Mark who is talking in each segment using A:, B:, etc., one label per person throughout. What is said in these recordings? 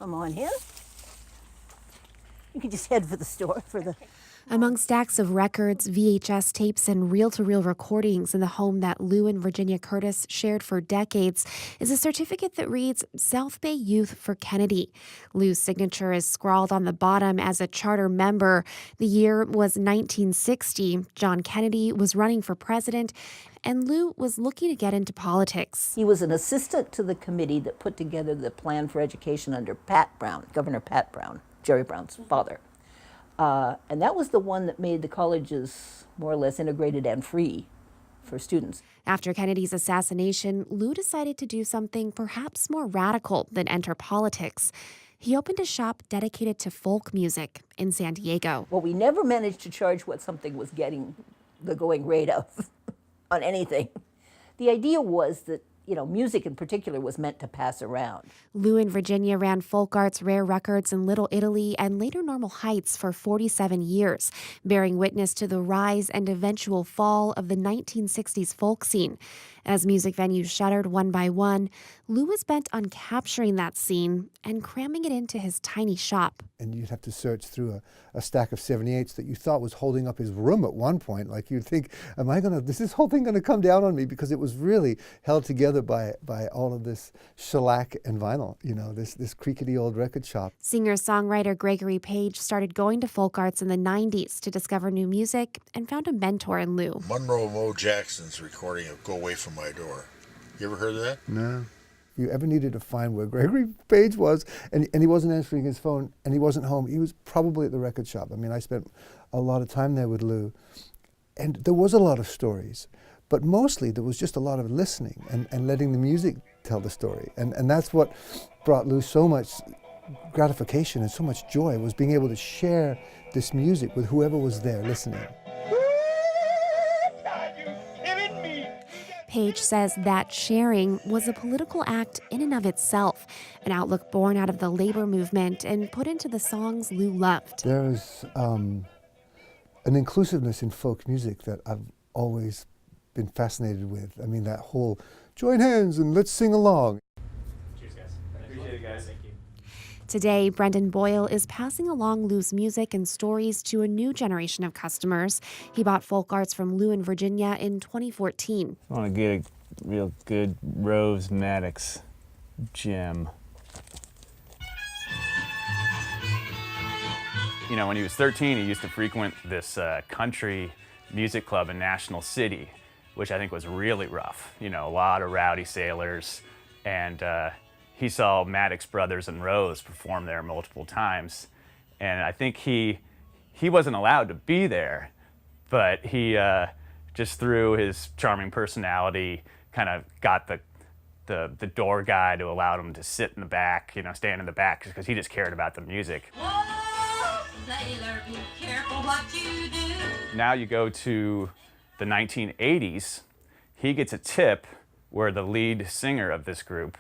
A: Come on in. You can just head for the store for the...
B: Among stacks of records, VHS tapes, and reel-to-reel recordings in the home that Lou and Virginia Curtis shared for decades is a certificate that reads South Bay Youth for Kennedy. Lou's signature is scrawled on the bottom as a charter member. The year was 1960. John Kennedy was running for president, and Lou was looking to get into politics.
A: He was an assistant to the committee that put together the plan for education under Pat Brown, Governor Pat Brown, Jerry Brown's father. And that was the one that made the colleges more or less integrated and free for students.
B: After Kennedy's assassination, Lou decided to do something perhaps more radical than enter politics. He opened a shop dedicated to folk music in San Diego.
A: Well, we never managed to charge what something was getting the going rate of on anything. The idea was that, music in particular was meant to pass around.
B: Lou and Virginia ran Folk Arts Rare Records in Little Italy and later Normal Heights for 47 years, bearing witness to the rise and eventual fall of the 1960s folk scene. As music venues shuttered one by one, Lou was bent on capturing that scene and cramming it into his tiny shop.
C: And you'd have to search through a stack of 78s that you thought was holding up his room at one point. Like you'd think, is this whole thing gonna come down on me? Because it was really held together by all of this shellac and vinyl, this creaky old record shop.
B: Singer-songwriter Gregory Page started going to folk arts in the 90s to discover new music and found a mentor in Lou.
D: Monroe Mo Jackson's recording of Go Away From My Door. You ever heard of that?
C: No. If you ever needed to find where Gregory Page was, and he wasn't answering his phone, and he wasn't home, he was probably at the record shop. I spent a lot of time there with Lou, and there was a lot of stories, but mostly there was just a lot of listening and letting the music tell the story. And that's what brought Lou so much gratification and so much joy, was being able to share this music with whoever was there listening.
B: Page says that sharing was a political act in and of itself, an outlook born out of the labor movement and put into the songs Lou loved.
C: There's an inclusiveness in folk music that I've always been fascinated with. That whole join hands and let's sing along.
E: Cheers, guys. Appreciate it, guys. Thank you.
B: Today, Brendan Boyle is passing along Lou's music and stories to a new generation of customers. He bought Folk Arts from Lou in Virginia in 2014.
E: I want to get a real good Rose Maddox gem. When he was 13, he used to frequent this country music club in National City, which I think was really rough. A lot of rowdy sailors, and he saw Maddox Brothers and Rose perform there multiple times, and I think he wasn't allowed to be there, but he just through his charming personality kind of got the door guy to allow him to sit in the back, stand in the back, because he just cared about the music.
F: Whoa, sailor, be careful what you do.
E: Now you go to the 1980s, he gets a tip where the lead singer of this group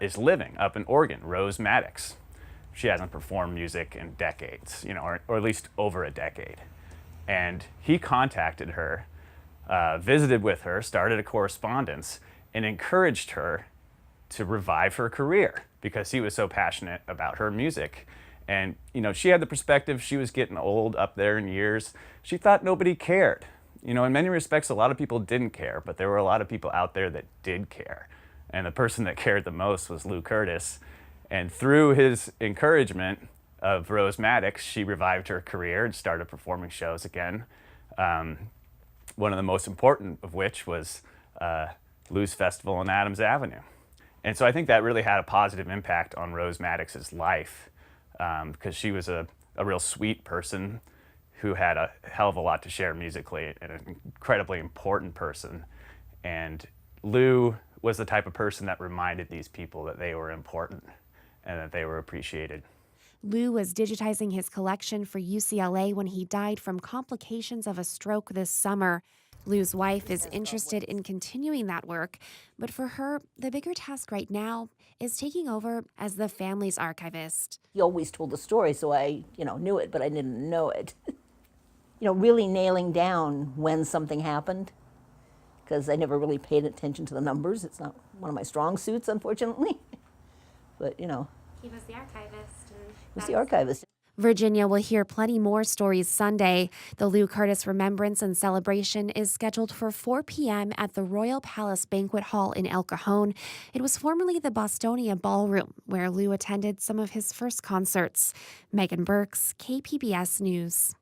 E: is living up in Oregon, Rose Maddox. She hasn't performed music in decades, or at least over a decade. And he contacted her, visited with her, started a correspondence, and encouraged her to revive her career because he was so passionate about her music. And, she had the perspective, she was getting old up there in years. She thought nobody cared. In many respects, a lot of people didn't care, but there were a lot of people out there that did care. And the person that cared the most was Lou Curtis. And through his encouragement of Rose Maddox, she revived her career and started performing shows again. One of the most important of which was Lou's Festival on Adams Avenue. And so I think that really had a positive impact on Rose Maddox's life, because she was a real sweet person who had a hell of a lot to share musically, and an incredibly important person. And Lou was the type of person that reminded these people that they were important and that they were appreciated.
B: Lou was digitizing his collection for UCLA when he died from complications of a stroke this summer. Lou's wife is interested in continuing that work, but for her, the bigger task right now is taking over as the family's archivist.
A: He always told the story, so I, knew it, but I didn't know it. Really nailing down when something happened, because I never really paid attention to the numbers. It's not one of my strong suits, unfortunately. But,
B: He was the archivist.
A: He was the archivist.
B: Virginia will hear plenty more stories Sunday. The Lou Curtis Remembrance and Celebration is scheduled for 4 p.m. at the Royal Palace Banquet Hall in El Cajon. It was formerly the Bostonia Ballroom, where Lou attended some of his first concerts. Megan Burks, KPBS News.